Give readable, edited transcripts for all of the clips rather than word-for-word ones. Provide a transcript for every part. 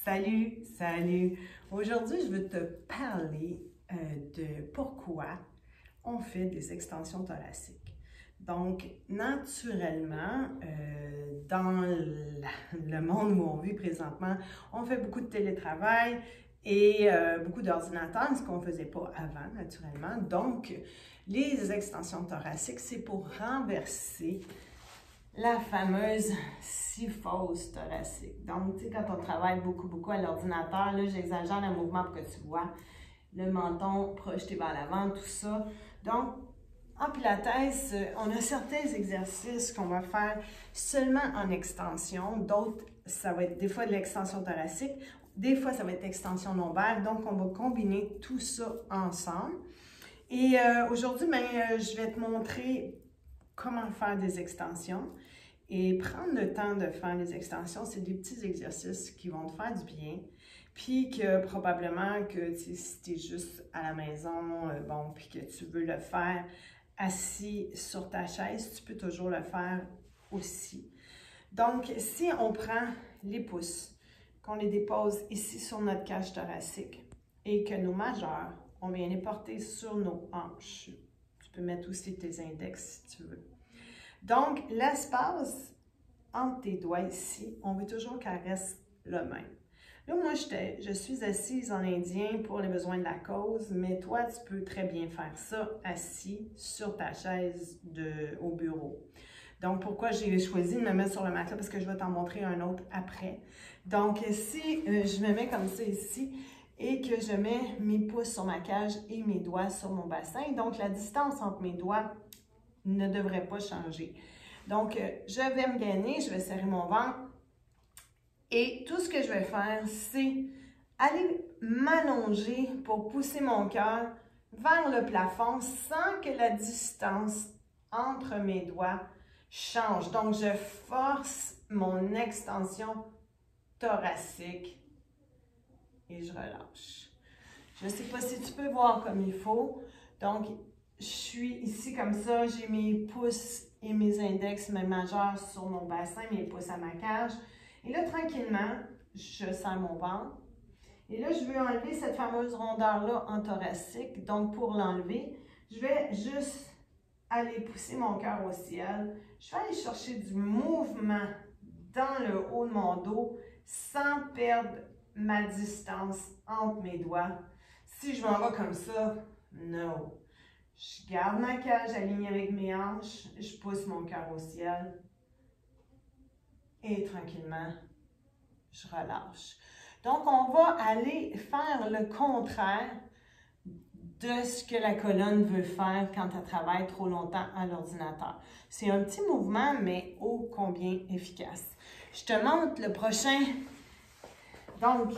Salut, salut! Aujourd'hui, je veux te parler de pourquoi on fait des extensions thoraciques. Donc, naturellement, dans le monde où on vit présentement, on fait beaucoup de télétravail et beaucoup d'ordinateurs, ce qu'on ne faisait pas avant, naturellement. Donc, les extensions thoraciques, c'est pour renverser la fameuse syphose thoracique. Donc, tu sais, quand on travaille beaucoup à l'ordinateur, là, j'exagère le mouvement pour que tu vois le menton projeté vers l'avant, tout ça. Donc, en Pilates, on a certains exercices qu'on va faire seulement en extension. D'autres, ça va être des fois de l'extension thoracique. Des fois, ça va être extension lombaire. Donc, on va combiner tout ça ensemble. Et aujourd'hui, je vais te montrer comment faire des extensions. Et prendre le temps de faire les extensions, c'est des petits exercices qui vont te faire du bien. Puis que probablement que si tu es juste à la maison, puis que tu veux le faire assis sur ta chaise, tu peux toujours le faire aussi. Donc, si on prend les pouces, qu'on les dépose ici sur notre cage thoracique et que nos majeurs, on vient les porter sur nos hanches. Tu peux mettre aussi tes index si tu veux. Donc, l'espace entre tes doigts ici, on veut toujours qu'elle reste le même. Là, moi, je suis assise en indien pour les besoins de la cause, mais toi, tu peux très bien faire ça assis sur ta chaise au bureau. Donc, pourquoi j'ai choisi de me mettre sur le matelas? Parce que je vais t'en montrer un autre après. Donc, si je me mets comme ça ici et que je mets mes pouces sur ma cage et mes doigts sur mon bassin, donc la distance entre mes doigts ne devrait pas changer. Donc, je vais me gainer, je vais serrer mon ventre et tout ce que je vais faire, c'est aller m'allonger pour pousser mon cœur vers le plafond sans que la distance entre mes doigts change. Donc, je force mon extension thoracique et je relâche. Je ne sais pas si tu peux voir comme il faut. Donc, je suis ici comme ça, j'ai mes pouces et mes index, mes majeurs sur mon bassin, mes pouces à ma cage. Et là, tranquillement, je serre mon ventre. Et là, je veux enlever cette fameuse rondeur-là en thoracique. Donc, pour l'enlever, je vais juste aller pousser mon cœur au ciel. Je vais aller chercher du mouvement dans le haut de mon dos sans perdre ma distance entre mes doigts. Si je m'en vais comme ça, non. Je garde ma cage alignée avec mes hanches, je pousse mon cœur au ciel et tranquillement, je relâche. Donc, on va aller faire le contraire de ce que la colonne veut faire quand elle travaille trop longtemps à l'ordinateur. C'est un petit mouvement, mais ô combien efficace. Je te montre le prochain. Donc,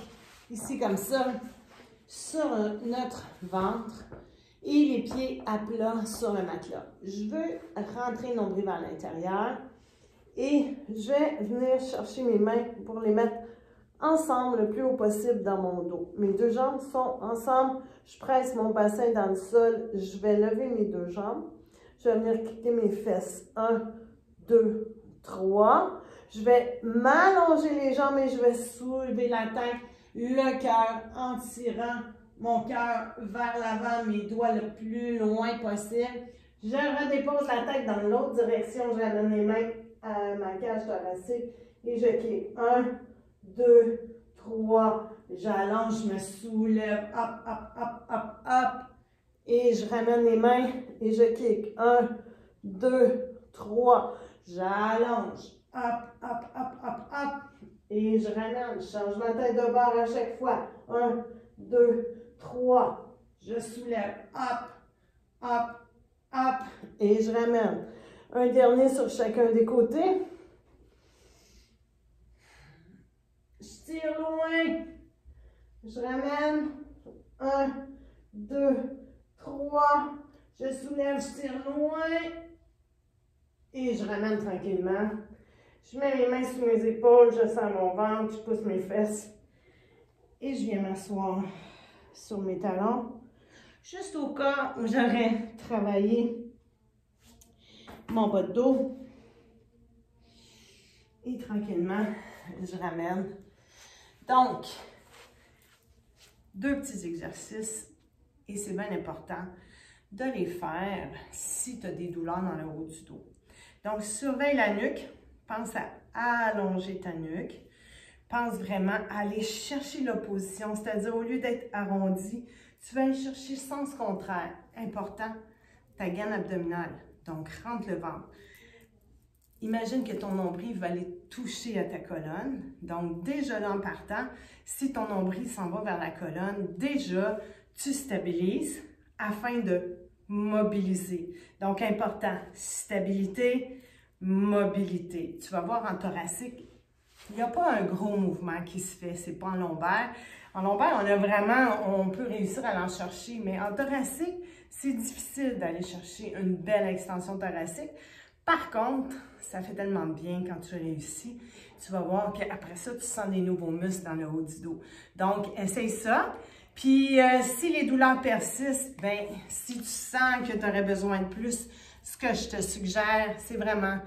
ici comme ça, sur notre ventre et les pieds à plat sur le matelas. Je veux rentrer le nombril vers l'intérieur et je vais venir chercher mes mains pour les mettre ensemble le plus haut possible dans mon dos. Mes deux jambes sont ensemble. Je presse mon bassin dans le sol. Je vais lever mes deux jambes. Je vais venir kicker mes fesses. 1, 2, 3. Je vais m'allonger les jambes et je vais soulever la tête, le cœur en tirant mon cœur vers l'avant, mes doigts le plus loin possible. Je redépose la tête dans l'autre direction. Je ramène les mains à ma cage thoracique et je kick. 1, 2, 3. J'allonge, je me soulève. Hop. Et je ramène les mains et je kick. 1, 2, 3. J'allonge. Hop. Et je ramène. Je change ma tête de bord à chaque fois. 1, 2, 3. Je soulève. Hop. Et je ramène. Un dernier sur chacun des côtés. Je tire loin. Je ramène. 1, 2, 3. Je soulève, je tire loin. Et je ramène tranquillement. Je mets mes mains sous mes épaules, je sens mon ventre, je pousse mes fesses. Et je viens m'asseoir sur mes talons. Juste au cas où j'aurais travaillé mon bas de dos. Et tranquillement, je ramène Donc, 2 petits exercices et c'est bien important de les faire si tu as des douleurs dans le haut du dos. Donc, surveille la nuque. Pense à allonger ta nuque. Pense vraiment à aller chercher l'opposition, c'est-à-dire au lieu d'être arrondi, tu vas aller chercher le sens contraire. Important, ta gaine abdominale. Donc, rentre le ventre. Imagine que ton nombril va aller toucher à ta colonne. Donc, déjà là en partant, si ton nombril s'en va vers la colonne, déjà, tu stabilises afin de mobiliser. Donc, important, stabilité, mobilité. Tu vas voir en thoracique, il n'y a pas un gros mouvement qui se fait, c'est pas en lombaire. En lombaire, on peut réussir à l'en chercher, mais en thoracique, c'est difficile d'aller chercher une belle extension thoracique. Par contre, ça fait tellement bien quand tu réussis. Tu vas voir qu'après ça, tu sens des nouveaux muscles dans le haut du dos. Donc, essaye ça. Puis, si les douleurs persistent, ben, si tu sens que tu aurais besoin de plus, ce que je te suggère, c'est vraiment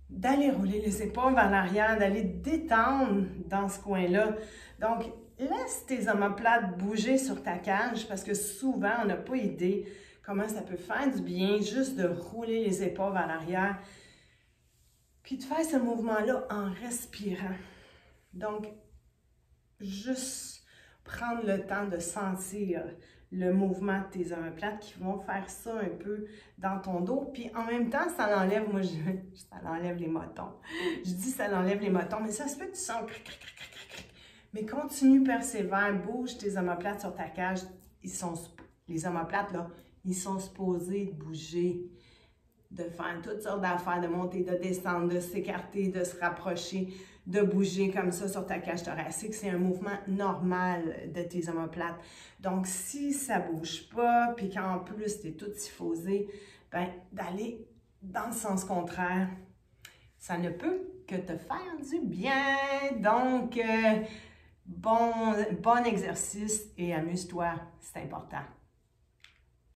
d'aller rouler les épaules vers l'arrière, d'aller détendre dans ce coin-là. Donc, laisse tes omoplates bouger sur ta cage parce que souvent, on n'a pas idée comment ça peut faire du bien juste de rouler les épaules vers l'arrière. Puis de faire ce mouvement-là en respirant. Donc, juste prendre le temps de sentir le mouvement de tes omoplates qui vont faire ça un peu dans ton dos. Puis en même temps, ça l'enlève, moi, ça l'enlève les motons. Je dis ça l'enlève les motons, mais ça se fait que tu sens cric, cric, cric, cric, cric. Mais continue, persévère, bouge tes omoplates sur ta cage. Les omoplates, là, ils sont supposés de bouger, de faire toutes sortes d'affaires, de monter, de descendre, de s'écarter, de se rapprocher, de bouger comme ça sur ta cage thoracique. C'est un mouvement normal de tes omoplates. Donc, si ça ne bouge pas, puis qu'en plus, tu es toute typhosée, ben, d'aller dans le sens contraire, ça ne peut que te faire du bien. Donc, bon exercice et amuse-toi, c'est important.